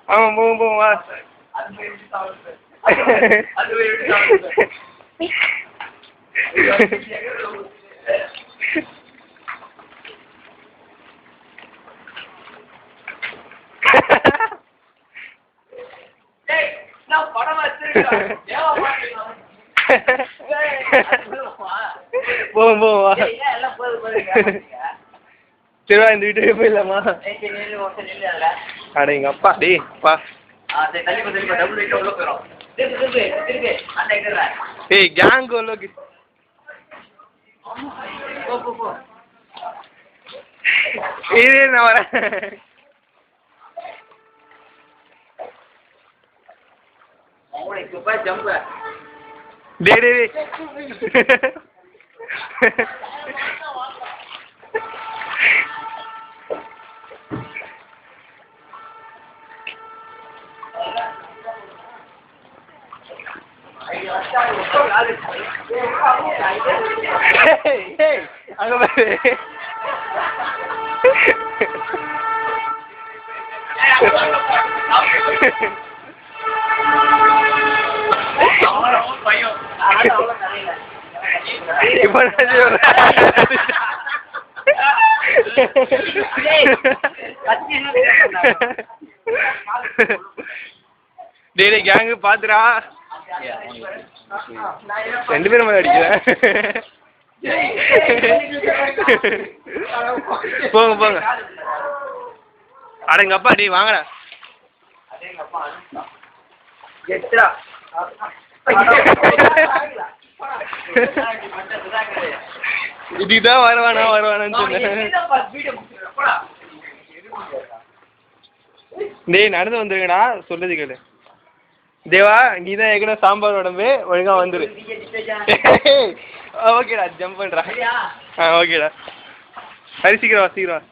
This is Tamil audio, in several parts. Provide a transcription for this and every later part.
ஆமா போவோம் போவோம் வா. போவோம் போவோம் வா. சரிவா இந்த வீட்டுக்கு போயிடலாமா? அட எங்க அப்பா டேய் அப்பா. ஏய் கேங் உள்ளோக்கு இது நான் வரேன். டேய் டேய் அங்க பாரு. இப்ப டேய் கேங்கு பாத்துடா. ரெண்டு பேரும் மேல அடிக்கிறேன். போங்க போங்க. அடங்க அப்பா டேய் வாங்கடா. இதுதான் வருவானா வருவானான்னு சொன்னேன். டேய் நடந்து வந்துருங்கடா சொல்றது கேளு. தேவா நீதான் ஏற்கனவே சாம்பார் உடம்பு ஒழுங்கா வந்துரு. ஓகேடா ஜம்ப் பண்றா. ஓகேடா சரி சீக்கிரம் வா சீக்கிரம் வா.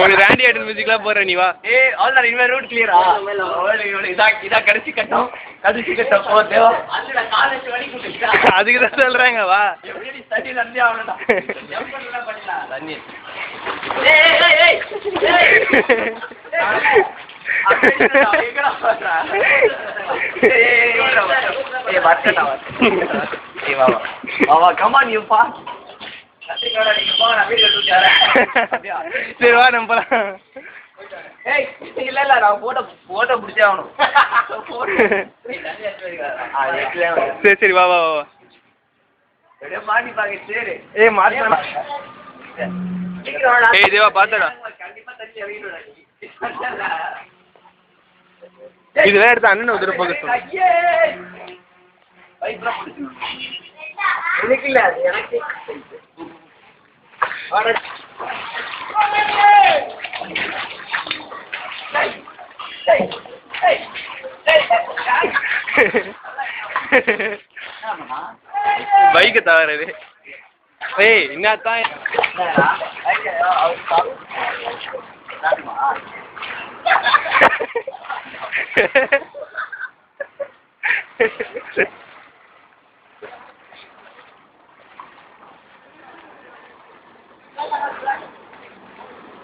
ஒரு ராண்டி ஆட்டன் மியூசிக்லாம் போடுற நீ வா. அவ்வளோதான் இனிமேல் ரூட் கிளியரா? இதான் கடைசி கட்டம் போ தேவா. அதுக்கு தான் சொல்றாங்க வா. கமான் யூ பா. சரி வா நம்ம போலாம். இல்ல இல்ல நான் போட்டோ பிடிச்சே ஆகணும். சரி சரி வா வா வா. மாட்டி பாக்க சரி. மாட்டி தேவா பாத்தடா. இதுல எடுத்து அண்ணன் உதர போக எனக்கு இல்ல எனக்கு பைக்கு தவறது. ஏய் என்னத்தான்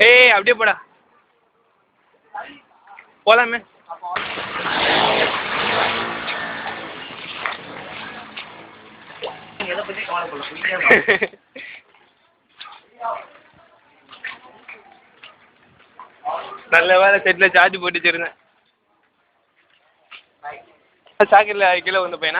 ஏய் அப்படியே போடா போலாமே. நல்ல வேலை செட்ல சார்ஜ் போட்டு வச்சிருந்தேன். சாக்கெட்ல கீழே வந்து பையனா